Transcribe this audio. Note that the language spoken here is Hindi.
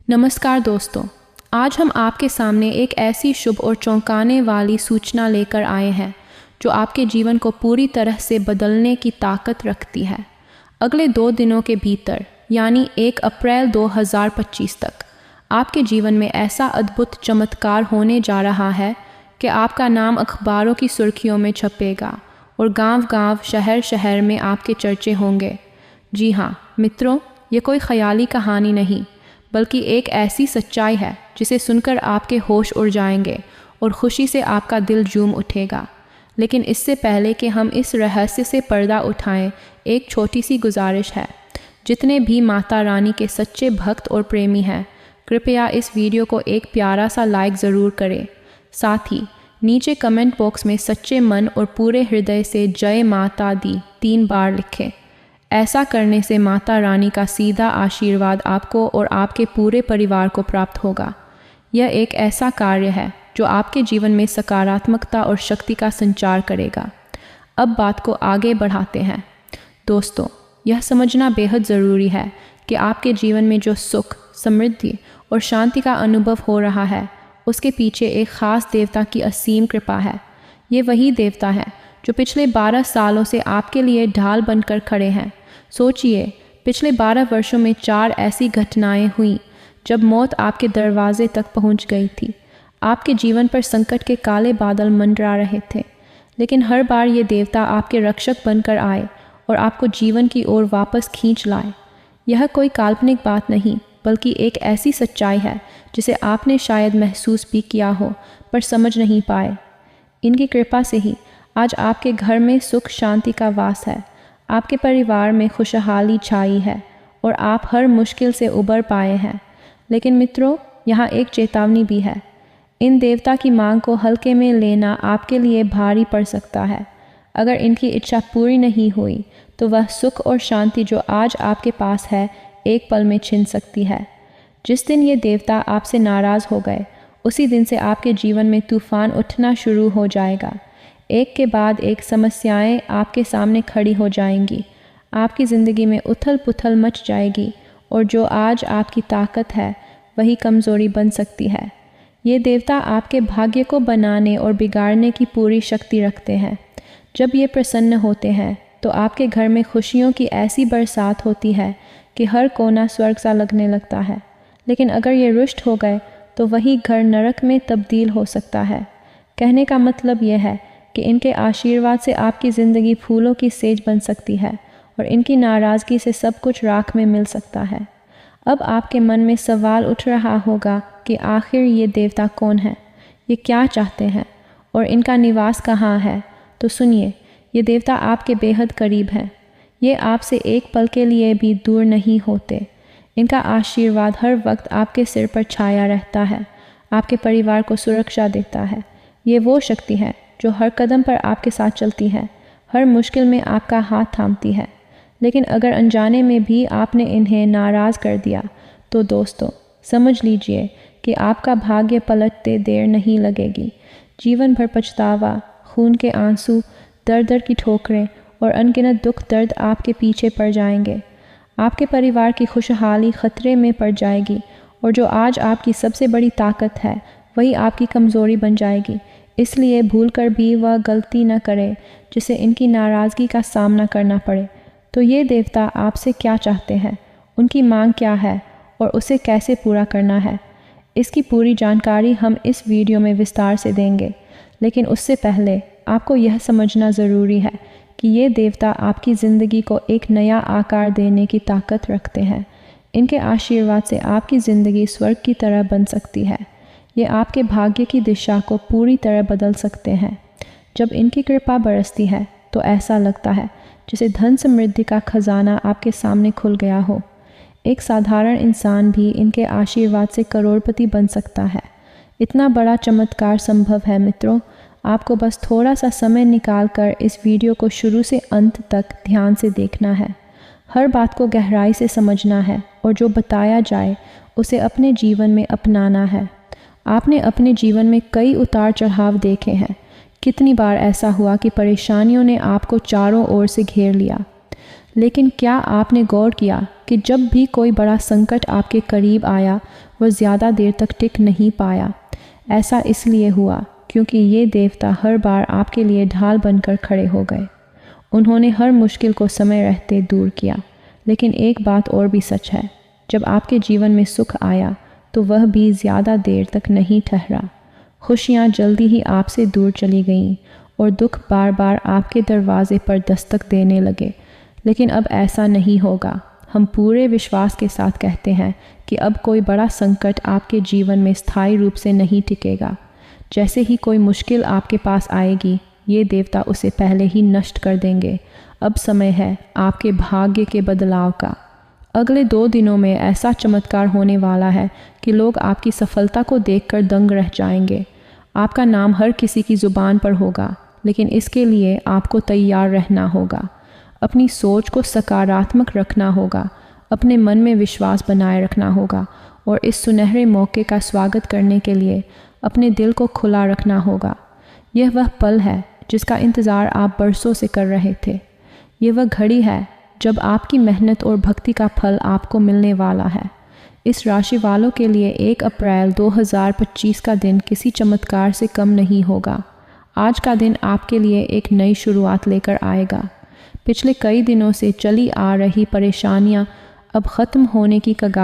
नमस्कार दोस्तों, आज हम आपके सामने एक ऐसी शुभ और चौंकाने वाली सूचना लेकर आए हैं जो आपके जीवन को पूरी तरह से बदलने की ताकत रखती है। अगले 2 दिनों के भीतर यानी 1 अप्रैल 2025 तक आपके जीवन में ऐसा अद्भुत चमत्कार होने जा रहा है कि आपका नाम अखबारों की सुर्खियों में छपेगा और गांव-गांव, शहर-शहर में आपके चर्चे होंगे। जी हाँ मित्रों, ये कोई ख्याली कहानी नहीं बल्कि एक ऐसी सच्चाई है जिसे सुनकर आपके होश उड़ जाएंगे और खुशी से आपका दिल झूम उठेगा। लेकिन इससे पहले कि हम इस रहस्य से पर्दा उठाएं, एक छोटी सी गुजारिश है। जितने भी माता रानी के सच्चे भक्त और प्रेमी हैं, कृपया इस वीडियो को एक प्यारा सा लाइक ज़रूर करें। साथ ही नीचे कमेंट बॉक्स में सच्चे मन और पूरे हृदय से जय माता दी 3 बार लिखें। ऐसा करने से माता रानी का सीधा आशीर्वाद आपको और आपके पूरे परिवार को प्राप्त होगा। यह एक ऐसा कार्य है जो आपके जीवन में सकारात्मकता और शक्ति का संचार करेगा। अब बात को आगे बढ़ाते हैं। दोस्तों, यह समझना बेहद ज़रूरी है कि आपके जीवन में जो सुख, समृद्धि और शांति का अनुभव हो रहा है, उसके पीछे एक ख़ास देवता की असीम कृपा है। ये वही देवता है जो पिछले 12 सालों से आपके लिए ढाल बनकर खड़े हैं। सोचिए, पिछले 12 वर्षों में 4 ऐसी घटनाएं हुई जब मौत आपके दरवाजे तक पहुंच गई थी। आपके जीवन पर संकट के काले बादल मंडरा रहे थे, लेकिन हर बार ये देवता आपके रक्षक बनकर आए और आपको जीवन की ओर वापस खींच लाए। यह कोई काल्पनिक बात नहीं बल्कि एक ऐसी सच्चाई है जिसे आपने शायद महसूस भी किया हो पर समझ नहीं पाए। इनकी कृपा से ही आज आपके घर में सुख शांति का वास है, आपके परिवार में खुशहाली छाई है और आप हर मुश्किल से उबर पाए हैं। लेकिन मित्रों, यहाँ एक चेतावनी भी है। इन देवता की मांग को हल्के में लेना आपके लिए भारी पड़ सकता है। अगर इनकी इच्छा पूरी नहीं हुई तो वह सुख और शांति जो आज आपके पास है, एक पल में छिन सकती है। जिस दिन ये देवता आपसे नाराज़ हो गए, उसी दिन से आपके जीवन में तूफान उठना शुरू हो जाएगा। एक के बाद एक समस्याएं आपके सामने खड़ी हो जाएंगी। आपकी ज़िंदगी में उथल पुथल मच जाएगी और जो आज आपकी ताकत है वही कमज़ोरी बन सकती है। ये देवता आपके भाग्य को बनाने और बिगाड़ने की पूरी शक्ति रखते हैं। जब ये प्रसन्न होते हैं तो आपके घर में खुशियों की ऐसी बरसात होती है कि हर कोना स्वर्ग सा लगने लगता है। लेकिन अगर ये रुष्ट हो गए तो वही घर नरक में तब्दील हो सकता है। कहने का मतलब यह है कि इनके आशीर्वाद से आपकी ज़िंदगी फूलों की सेज बन सकती है और इनकी नाराज़गी से सब कुछ राख में मिल सकता है। अब आपके मन में सवाल उठ रहा होगा कि आखिर ये देवता कौन है, ये क्या चाहते हैं और इनका निवास कहाँ है। तो सुनिए, ये देवता आपके बेहद करीब हैं। ये आपसे एक पल के लिए भी दूर नहीं होते। इनका आशीर्वाद हर वक्त आपके सिर पर छाया रहता है, आपके परिवार को सुरक्षा देता है। ये वो शक्ति है जो हर कदम पर आपके साथ चलती है, हर मुश्किल में आपका हाथ थामती है। लेकिन अगर अनजाने में भी आपने इन्हें नाराज़ कर दिया तो दोस्तों, समझ लीजिए कि आपका भाग्य पलटते देर नहीं लगेगी। जीवन भर पछतावा, खून के आंसू, दर-दर की ठोकरें और अनगिनत दुख दर्द आपके पीछे पड़ जाएंगे। आपके परिवार की खुशहाली खतरे में पड़ जाएगी और जो आज आपकी सबसे बड़ी ताकत है वही आपकी कमज़ोरी बन जाएगी। इसलिए भूलकर भी वह गलती न करें जिसे इनकी नाराज़गी का सामना करना पड़े। तो ये देवता आपसे क्या चाहते हैं, उनकी मांग क्या है और उसे कैसे पूरा करना है, इसकी पूरी जानकारी हम इस वीडियो में विस्तार से देंगे। लेकिन उससे पहले आपको यह समझना ज़रूरी है कि ये देवता आपकी ज़िंदगी को एक नया आकार देने की ताकत रखते हैं। इनके आशीर्वाद से आपकी ज़िंदगी स्वर्ग की तरह बन सकती है। ये आपके भाग्य की दिशा को पूरी तरह बदल सकते हैं। जब इनकी कृपा बरसती है तो ऐसा लगता है जैसे धन समृद्धि का खजाना आपके सामने खुल गया हो। एक साधारण इंसान भी इनके आशीर्वाद से करोड़पति बन सकता है। इतना बड़ा चमत्कार संभव है मित्रों। आपको बस थोड़ा सा समय निकाल कर इस वीडियो को शुरू से अंत तक ध्यान से देखना है। हर बात को गहराई से समझना है और जो बताया जाए उसे अपने जीवन में अपनाना है। आपने अपने जीवन में कई उतार चढ़ाव देखे हैं। कितनी बार ऐसा हुआ कि परेशानियों ने आपको चारों ओर से घेर लिया, लेकिन क्या आपने गौर किया कि जब भी कोई बड़ा संकट आपके करीब आया वह ज़्यादा देर तक टिक नहीं पाया। ऐसा इसलिए हुआ क्योंकि ये देवता हर बार आपके लिए ढाल बनकर खड़े हो गए। उन्होंने हर मुश्किल को समय रहते दूर किया। लेकिन एक बात और भी सच है, जब आपके जीवन में सुख आया तो वह भी ज़्यादा देर तक नहीं ठहरा। खुशियाँ जल्दी ही आपसे दूर चली गईं और दुख बार बार आपके दरवाजे पर दस्तक देने लगे। लेकिन अब ऐसा नहीं होगा। हम पूरे विश्वास के साथ कहते हैं कि अब कोई बड़ा संकट आपके जीवन में स्थायी रूप से नहीं टिकेगा। जैसे ही कोई मुश्किल आपके पास आएगी, ये देवता उसे पहले ही नष्ट कर देंगे। अब समय है आपके भाग्य के बदलाव का। अगले 2 दिनों में ऐसा चमत्कार होने वाला है कि लोग आपकी सफलता को देखकर दंग रह जाएंगे। आपका नाम हर किसी की ज़ुबान पर होगा, लेकिन इसके लिए आपको तैयार रहना होगा। अपनी सोच को सकारात्मक रखना होगा, अपने मन में विश्वास बनाए रखना होगा और इस सुनहरे मौके का स्वागत करने के लिए अपने दिल को खुला रखना होगा। यह वह पल है जिसका इंतज़ार आप बरसों से कर रहे थे। यह वह घड़ी है जब आपकी मेहनत और भक्ति का फल आपको मिलने वाला है। इस राशि वालों के लिए 1 अप्रैल 2025 का दिन किसी चमत्कार से कम नहीं होगा। आज का दिन आपके लिए एक नई शुरुआत लेकर आएगा। पिछले कई दिनों से चली आ रही परेशानियां अब ख़त्म होने की कगार